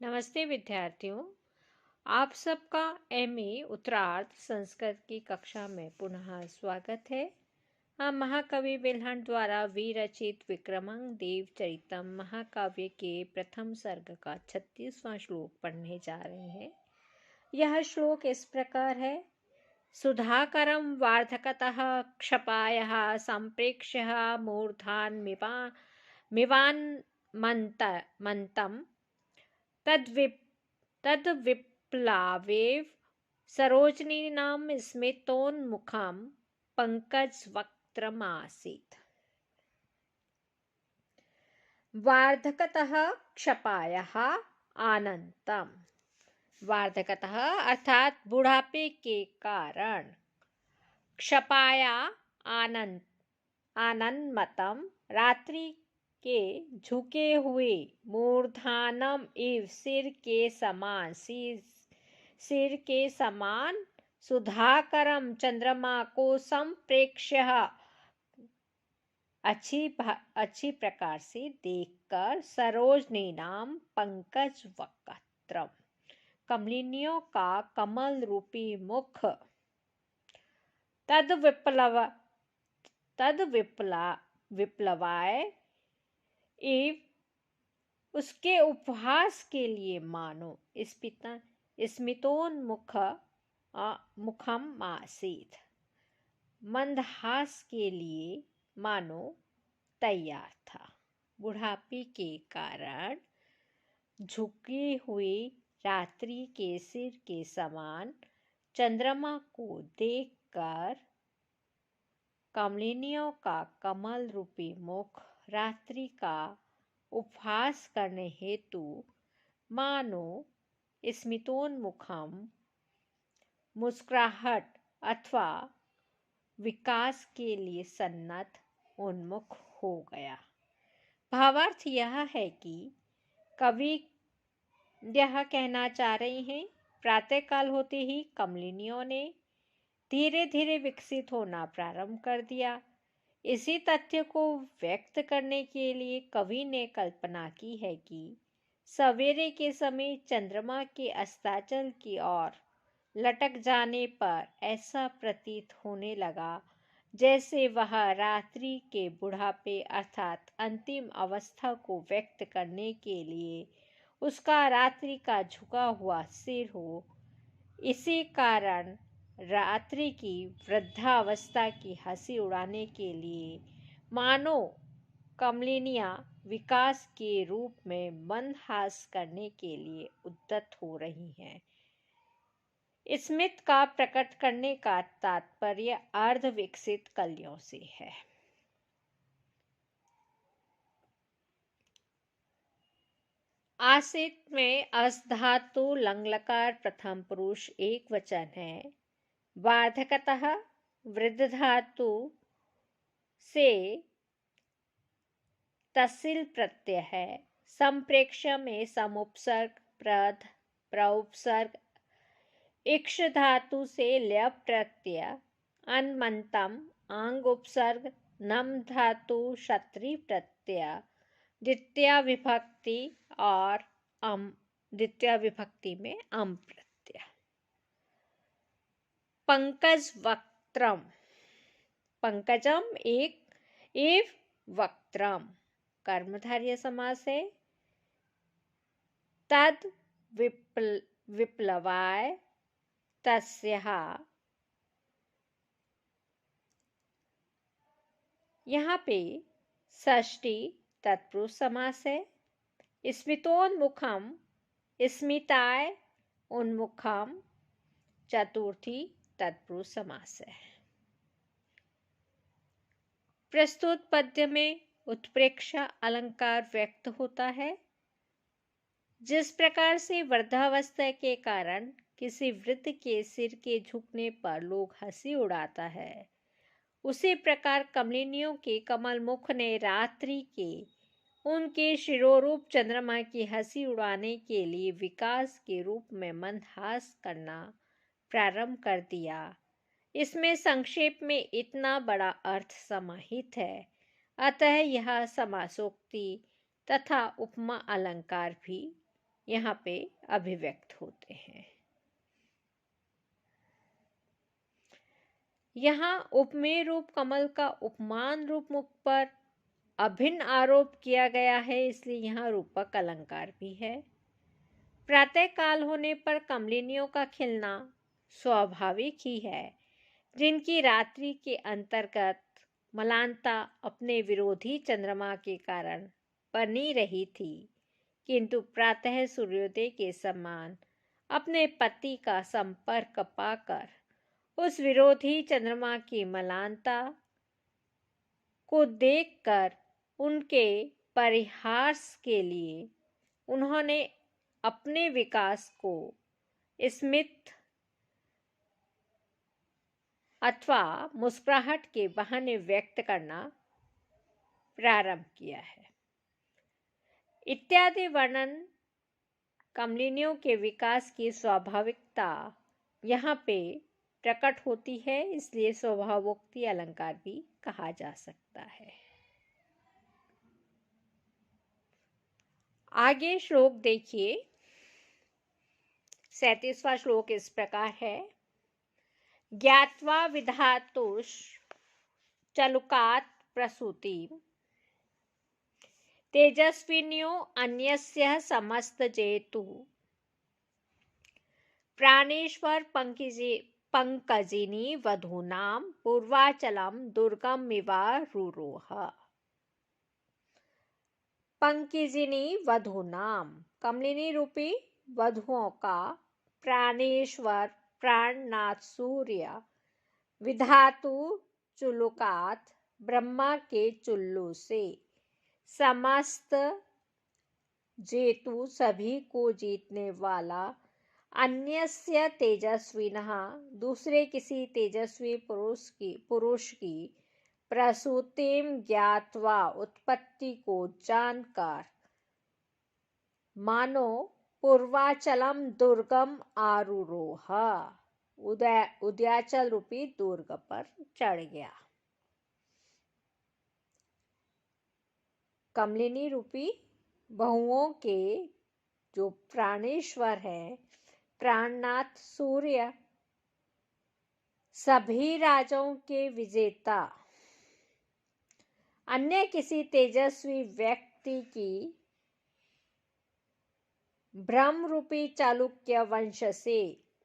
नमस्ते विद्यार्थियों। आप सबका एमए उत्तरार्ध संस्कृत की कक्षा में पुनः स्वागत है। हम महाकवि बिल्हण द्वारा विरचित विक्रमांक देव चरितम महाकाव्य के प्रथम सर्ग का 36वां श्लोक पढ़ने जा रहे हैं। यह श्लोक इस प्रकार है। सुधाकरं वार्धकतः क्षपायः संप्रेक्ष्य मूर्धान् मिवान्मन्तं तद्विप्लावेव सरोजनीनां स्मितोन्मुखं पंकजवक्त्रमासीत्। वार्धकतः क्षपायः आनन्तम। वार्धकतः अर्थात बुढ़ापे के कारण, क्षपाया आनन्मतम रात्रि के झुके हुए, मूर्धानम इव सिर के समान, सुधाकरम चंद्रमा को संप्रेक्ष्य अच्छी प्रकार से देखकर, सरोजनी नाम पंकज वक्त्रम कमलिनियों का कमल रूपी मुख, विप्लवाय एव उसके उपहास के लिए मानो स्मितोन्मुख मुखम आसीत, मंदहास के लिए मानो तैयार था। बुढ़ापे के कारण झुकी हुई रात्रि के सिर के समान चंद्रमा को देखकर, कमलिनियों का कमल रूपी मुख रात्रि का उपहास करने हेतु मानो स्मितोन्मुखम मुस्कुराहट अथवा विकास के लिए सन्नद्ध उन्मुख हो गया। भावार्थ यह है कि कवि यह कहना चाह रहे हैं, प्रातःकाल होते ही कमलिनियों ने धीरे धीरे विकसित होना प्रारंभ कर दिया। इसी तथ्य को व्यक्त करने के लिए कवि ने कल्पना की है कि सवेरे के समय चंद्रमा के अस्ताचल की ओर लटक जाने पर ऐसा प्रतीत होने लगा जैसे वह रात्रि के बुढ़ापे अर्थात अंतिम अवस्था को व्यक्त करने के लिए उसका रात्रि का झुका हुआ सिर हो। इसी कारण रात्रि की वृद्धावस्था की हंसी उड़ाने के लिए मानो कमलिनियां विकास के रूप में मंदहास करने के लिए उद्यत हो रही हैं। स्मित का प्रकट करने का तात्पर्य अर्ध विकसित कलियों से है। आसित में अस धातु लंग प्रथम पुरुष एक वचन है। वार्धकतः वृद्ध धातु से तसिल प्रत्यय है। संप्रेक्ष्य में समुपसर्ग प्रउपसर्ग, इक्ष धातु से ल्यप प्रत्यय, अन्मन्तम आंग उपसर्ग, नम धातु क्षत्रि प्रत्यय, द्वितीया विभक्ति और द्वितीया विभक्ति में अम प्रत्यय। पंकज वक्त्रम, पंकजम एक एव वक्त्रम कर्मधारय समास है। तद विप्लवाय तस्यः, यहाँ पे षष्ठी तत्पुरुष समास है। स्मितोन्मुखम स्मिताय उन्मुखम चतुर्थी तत्पुरुष समास है। प्रस्तुत पद्य में उत्प्रेक्षा अलंकार व्यक्त होता है। जिस प्रकार से वृद्धावस्था के कारण किसी वृद्ध के सिर के झुकने पर लोग हंसी उड़ाता है, उसी प्रकार कमलिनियों के कमल मुख ने रात्रि के उनके शिरोरूप चंद्रमा की हंसी उड़ाने के लिए विकास के रूप में मंदहास करना प्रारंभ कर दिया। इसमें संक्षेप में इतना बड़ा अर्थ समाहित है, अतः यह समासोक्ति तथा उपमा अलंकार भी यहाँ पे अभिव्यक्त होते हैं। यहाँ उपमेय रूप कमल का उपमान रूप मुख पर अभिन्न आरोप किया गया है, इसलिए यहाँ रूपक अलंकार भी है। प्रातः काल होने पर कमलिनियों का खिलना स्वाभाविक ही है, जिनकी रात्रि के अंतर्गत मलानता अपने विरोधी चंद्रमा के कारण बनी रही थी, किंतु प्रातः सूर्योदय के समान अपने पति का संपर्क पाकर उस विरोधी चंद्रमा की मलानता को देखकर उनके परिहास के लिए उन्होंने अपने विकास को स्मित अथवा मुस्कुराहट के बहाने व्यक्त करना प्रारंभ किया है। इत्यादि वर्णन कमलिनियों के विकास की स्वाभाविकता यहाँ पे प्रकट होती है, इसलिए स्वभावोक्ति अलंकार भी कहा जा सकता है। आगे श्लोक देखिए। 37वां श्लोक इस प्रकार है। ज्ञात्वा विधातुष चलुकात् प्रसूति तेजस्विन्यो अन्यस्य समस्त जेतु प्राणेश्वर पंकजिनी वधूनां पूर्वाचलम दुर्गमिवारुरोह। पंकजिनी वधूनां कमलिनी रूपी वधुओं का प्राणेश्वर प्राणनाथ सूर्य विधातु चुलुकात ब्रह्मा के चुल्लू से समस्त जेतु सभी को जीतने वाला अन्यस्य तेजस्विनः दूसरे किसी तेजस्वी पुरुष की प्रसूतिम ज्ञात्वा उत्पत्ति को जानकर मानो पूर्वाचलम दुर्गम आरुरोह उदयाचल रूपी दुर्ग पर चढ़ गया। कमलिनी रूपी बहुओं के जो प्राणेश्वर है, प्राणनाथ सूर्य सभी राजों के विजेता अन्य किसी तेजस्वी व्यक्ति की ब्रह्म रूपी चालुक्य वंश से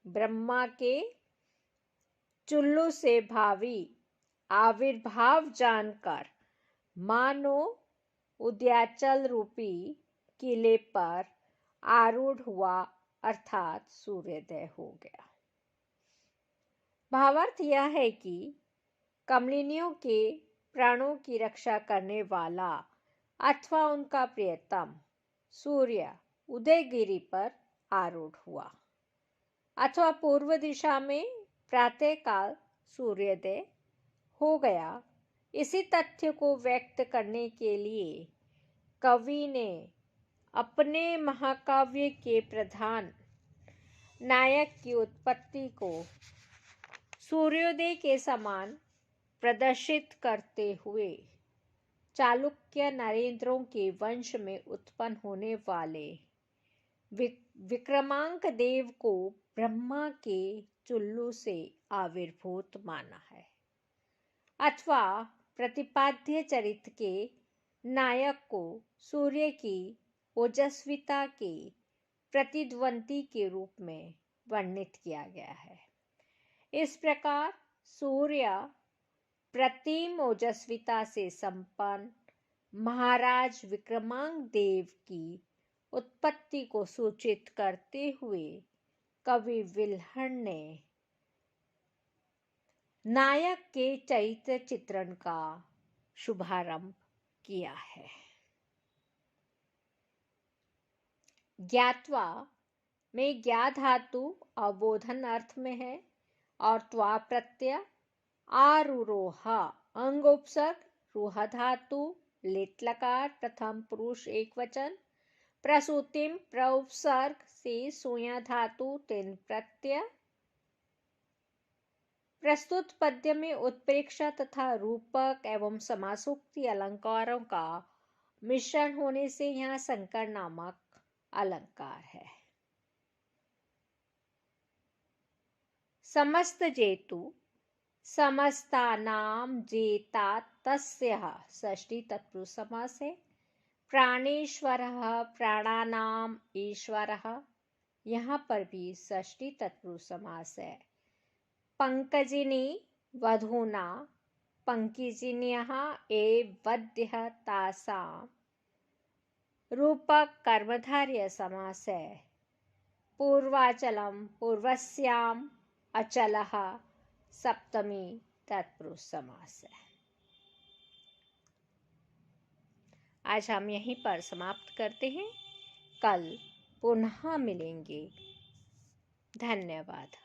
ब्रह्मा के चुल्लू से भावी आविर्भाव जानकर मानो उदयाचल रूपी किले पर आरूढ़ हुआ, अर्थात सूर्योदय हो गया। भावार्थ यह है कि कमलिनियों के प्राणों की रक्षा करने वाला अथवा उनका प्रियतम सूर्य उदयगिरी पर आरूढ़ हुआ अथवा पूर्व दिशा में प्रातः काल सूर्योदय हो गया। इसी तथ्य को व्यक्त करने के लिए कवि ने अपने महाकाव्य के प्रधान नायक की उत्पत्ति को सूर्योदय के समान प्रदर्शित करते हुए चालुक्य नरेंद्रों के वंश में उत्पन्न होने वाले विक्रमांक देव को ब्रह्मा के चुल्लू से आविर्भूत माना है अथवा प्रतिपाद्य चरित्र के नायक को सूर्य की ओजस्विता के प्रतिद्वंदी के रूप में वर्णित किया गया है। इस प्रकार सूर्य प्रतिम ओजस्विता से संपन्न महाराज विक्रमांक देव की उत्पत्ति को सूचित करते हुए कवि विल्हण ने नायक के चरित्र चित्रण का शुभारंभ किया है। ज्ञात्वा में ज्ञा धातु अवबोधन अर्थ में है और त्वा प्रत्यय आरुरोह अंग उपसर्ग रूह धातु लिट लकार प्रथम पुरुष एक वचन प्रसूतिम प्रउपसर्ग से सूया धातु तिन प्रत्यय। प्रस्तुत पद्य में उत्प्रेक्षा तथा रूपक एवं समासोक्ति अलंकारों का मिश्रण होने से यहाँ संकर नामक अलंकार है। समस्त जेतु समस्तानाम जेता तस्यः षष्ठी तत्पुरुष समास है। प्राणेश्वरः प्राणानाम ईश्वरः, यहाँ पर भी षष्ठी तत्पुरुष समास है। पंकजिनी वधूना पंकजिन्यः एव वध्यः तासाम, रूपक कर्मधारय समास है। पूर्वाचलम पूर्वस्याम अचलः सप्तमी तत्पुरुष समास है। आज हम यहीं पर समाप्त करते हैं, कल पुनः मिलेंगे। धन्यवाद।